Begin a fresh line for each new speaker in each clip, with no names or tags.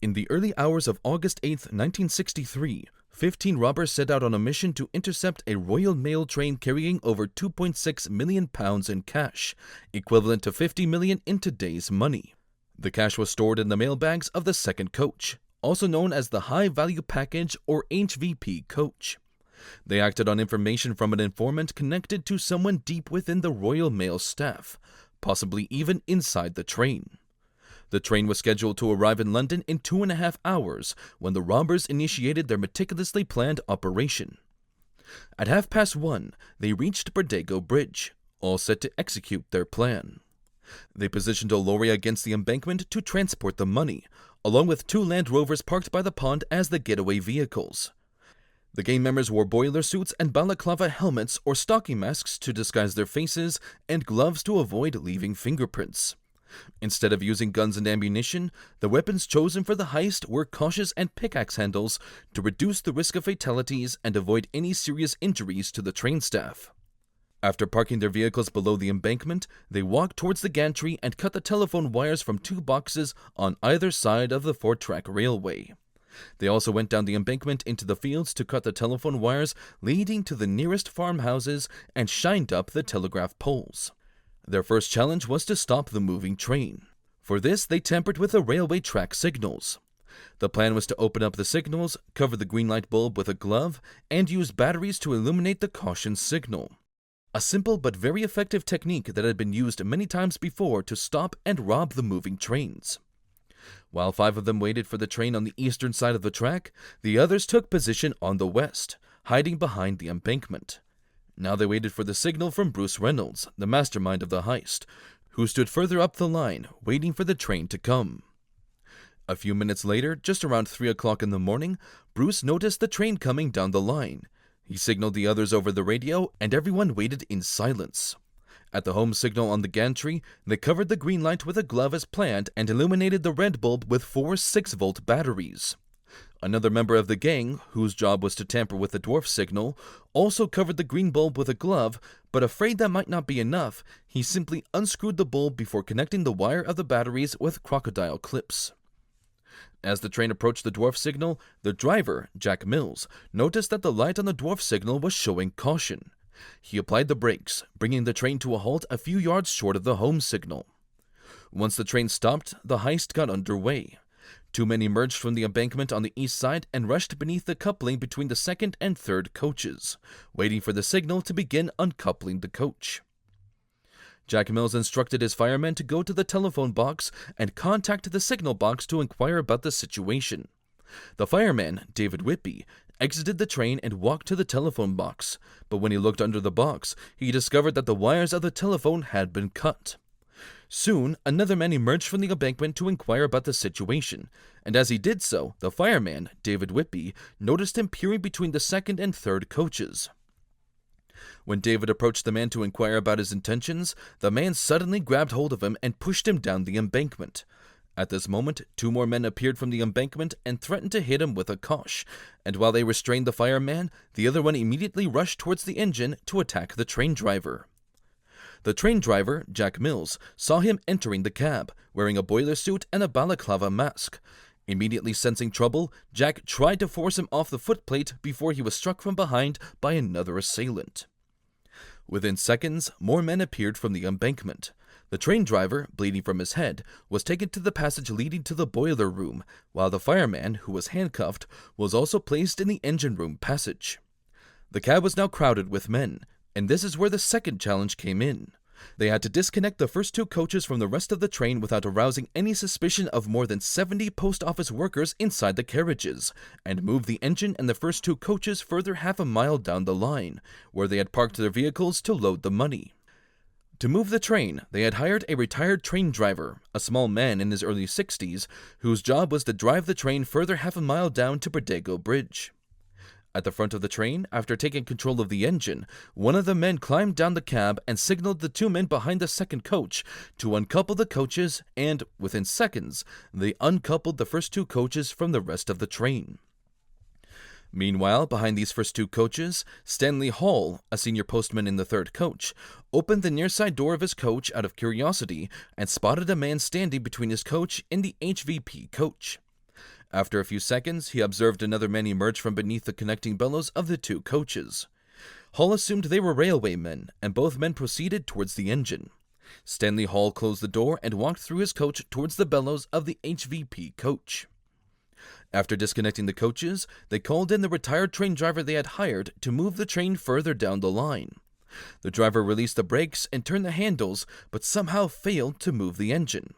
In the early hours of August 8, 1963, 15 robbers set out on a mission to intercept a Royal Mail train carrying over £2.6 million in cash, equivalent to 50 million in today's money. The cash was stored in the mailbags of the second coach, also known as the High Value Package or HVP coach. They acted on information from an informant connected to someone deep within the Royal Mail staff, possibly even inside the train. The train was scheduled to arrive in London in 2.5 hours when the robbers initiated their meticulously planned operation. At 1:30, they reached Bridego Bridge, all set to execute their plan. They positioned a lorry against the embankment to transport the money, along with 2 Land Rovers parked by the pond as the getaway vehicles. The gang members wore boiler suits and balaclava helmets or stocking masks to disguise their faces and gloves to avoid leaving fingerprints. Instead of using guns and ammunition, the weapons chosen for the heist were cautious and pickaxe handles to reduce the risk of fatalities and avoid any serious injuries to the train staff. After parking their vehicles below the embankment, they walked towards the gantry and cut the telephone wires from 2 boxes on either side of the 4-track railway. They also went down the embankment into the fields to cut the telephone wires leading to the nearest farmhouses and shined up the telegraph poles. Their first challenge was to stop the moving train. For this, they tampered with the railway track signals. The plan was to open up the signals, cover the green light bulb with a glove, and use batteries to illuminate the caution signal. A simple but very effective technique that had been used many times before to stop and rob the moving trains. While 5 of them waited for the train on the eastern side of the track, the others took position on the west, hiding behind the embankment. Now they waited for the signal from Bruce Reynolds, the mastermind of the heist, who stood further up the line, waiting for the train to come. A few minutes later, just around 3 o'clock in the morning, Bruce noticed the train coming down the line. He signaled the others over the radio, and everyone waited in silence. At the home signal on the gantry, they covered the green light with a glove as planned and illuminated the red bulb with 4 6-volt batteries. Another member of the gang, whose job was to tamper with the dwarf signal, also covered the green bulb with a glove, but afraid that might not be enough, he simply unscrewed the bulb before connecting the wire of the batteries with crocodile clips. As the train approached the dwarf signal, the driver, Jack Mills, noticed that the light on the dwarf signal was showing caution. He applied the brakes, bringing the train to a halt a few yards short of the home signal. Once the train stopped, the heist got underway. 2 men emerged from the embankment on the east side and rushed beneath the coupling between the second and third coaches, waiting for the signal to begin uncoupling the coach. Jack Mills instructed his firemen to go to the telephone box and contact the signal box to inquire about the situation. The fireman, David Whitby, exited the train and walked to the telephone box, but when he looked under the box, he discovered that the wires of the telephone had been cut. Soon, another man emerged from the embankment to inquire about the situation, and as he did so, the fireman, David Whitby, noticed him peering between the second and third coaches. When David approached the man to inquire about his intentions, the man suddenly grabbed hold of him and pushed him down the embankment. At this moment, 2 more men appeared from the embankment and threatened to hit him with a kosh, and while they restrained the fireman, the other one immediately rushed towards the engine to attack the train driver. The train driver, Jack Mills, saw him entering the cab, wearing a boiler suit and a balaclava mask. Immediately sensing trouble, Jack tried to force him off the footplate before he was struck from behind by another assailant. Within seconds, more men appeared from the embankment. The train driver, bleeding from his head, was taken to the passage leading to the boiler room, while the fireman, who was handcuffed, was also placed in the engine room passage. The cab was now crowded with men, and this is where the second challenge came in. They had to disconnect the first 2 coaches from the rest of the train without arousing any suspicion of more than 70 post office workers inside the carriages, and move the engine and the first 2 coaches further 1/2 mile down the line, where they had parked their vehicles to load the money. To move the train, they had hired a retired train driver, a small man in his early 60s, whose job was to drive the train further 1/2 mile down to Bridego Bridge. At the front of the train, after taking control of the engine, one of the men climbed down the cab and signaled the 2 men behind the second coach to uncouple the coaches, and, within seconds, they uncoupled the first 2 coaches from the rest of the train. Meanwhile, behind these first 2 coaches, Stanley Hall, a senior postman in the third coach, opened the near side door of his coach out of curiosity and spotted a man standing between his coach and the HVP coach. After a few seconds, he observed another man emerge from beneath the connecting bellows of the two coaches. Hall assumed they were railway men, and both men proceeded towards the engine. Stanley Hall closed the door and walked through his coach towards the bellows of the HVP coach. After disconnecting the coaches, they called in the retired train driver they had hired to move the train further down the line. The driver released the brakes and turned the handles, but somehow failed to move the engine.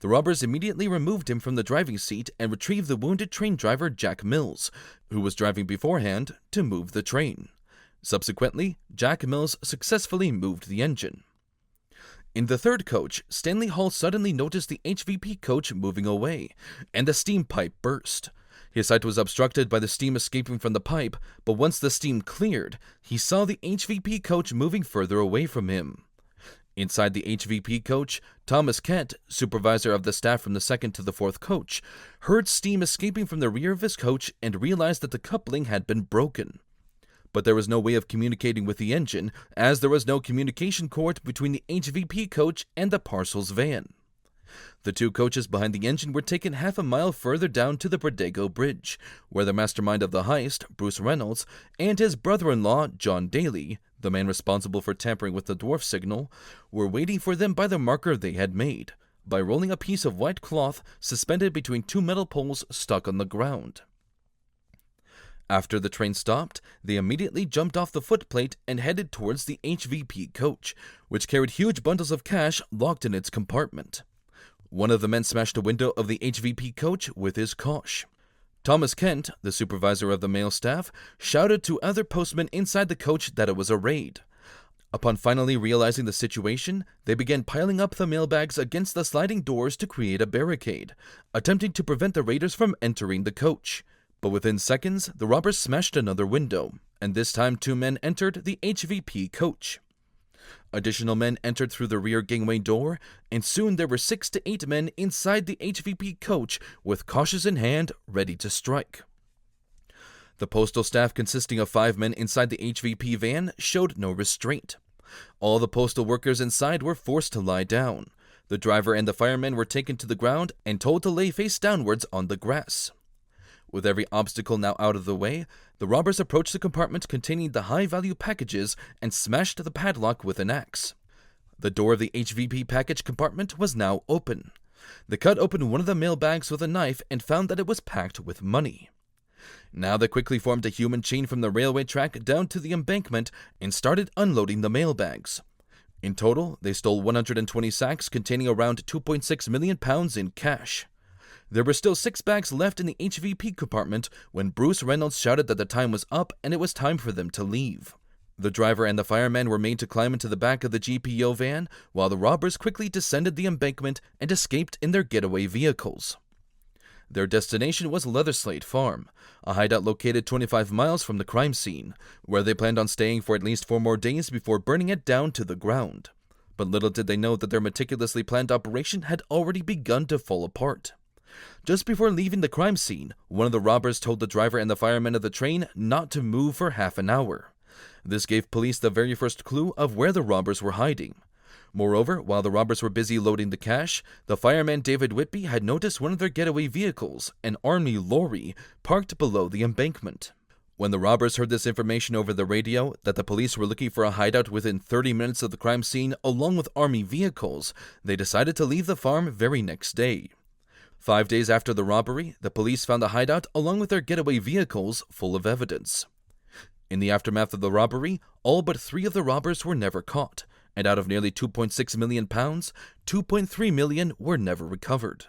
The robbers immediately removed him from the driving seat and retrieved the wounded train driver Jack Mills, who was driving beforehand, to move the train. Subsequently, Jack Mills successfully moved the engine. In the third coach, Stanley Hall suddenly noticed the HVP coach moving away, and the steam pipe burst. His sight was obstructed by the steam escaping from the pipe, but once the steam cleared, he saw the HVP coach moving further away from him. Inside the HVP coach, Thomas Kent, supervisor of the staff from the second to the fourth coach, heard steam escaping from the rear of his coach and realized that the coupling had been broken. But there was no way of communicating with the engine, as there was no communication cord between the HVP coach and the parcels van. The two coaches behind the engine were taken half a mile further down to the Bridego Bridge, where the mastermind of the heist, Bruce Reynolds, and his brother-in-law, John Daly, the man responsible for tampering with the dwarf signal, were waiting for them by the marker they had made, by rolling a piece of white cloth suspended between two metal poles stuck on the ground. After the train stopped, they immediately jumped off the footplate and headed towards the HVP coach, which carried huge bundles of cash locked in its compartment. One of the men smashed a window of the HVP coach with his 𝐂𝐚𝐢𝐥𝐬. Thomas Kent, the supervisor of the mail staff, shouted to other postmen inside the coach that it was a raid. Upon finally realizing the situation, they began piling up the mailbags against the sliding doors to create a barricade, attempting to prevent the raiders from entering the coach. But within seconds, the robbers smashed another window, and this time two men entered the HVP coach. Additional men entered through the rear gangway door, and soon there were 6 to 8 men inside the HVP coach with 𝐂𝐚𝐢𝐥𝐬s in hand, ready to strike. The postal staff, consisting of 5 men inside the HVP van, showed no restraint. All the postal workers inside were forced to lie down. The driver and the fireman were taken to the ground and told to lay face downwards on the grass. With every obstacle now out of the way, the robbers approached the compartment containing the high-value packages and smashed the padlock with an axe. The door of the HVP package compartment was now open. They cut open one of the mailbags with a knife and found that it was packed with money. Now they quickly formed a human chain from the railway track down to the embankment and started unloading the mailbags. In total, they stole 120 sacks containing around £2.6 million in cash. There were still 6 bags left in the HVP compartment when Bruce Reynolds shouted that the time was up and it was time for them to leave. The driver and the fireman were made to climb into the back of the GPO van, while the robbers quickly descended the embankment and escaped in their getaway vehicles. Their destination was Leatherslade Farm, a hideout located 25 miles from the crime scene, where they planned on staying for at least 4 more days before burning it down to the ground. But little did they know that their meticulously planned operation had already begun to fall apart. Just before leaving the crime scene, one of the robbers told the driver and the fireman of the train not to move for half an hour. This gave police the very first clue of where the robbers were hiding. Moreover, while the robbers were busy loading the cash, the fireman David Whitby had noticed one of their getaway vehicles, an army lorry, parked below the embankment. When the robbers heard this information over the radio, that the police were looking for a hideout within 30 minutes of the crime scene along with army vehicles, they decided to leave the farm very next day. 5 days after the robbery, the police found the hideout along with their getaway vehicles full of evidence. In the aftermath of the robbery, all but 3 of the robbers were never caught, and out of nearly £2.6 million, £2.3 million were never recovered.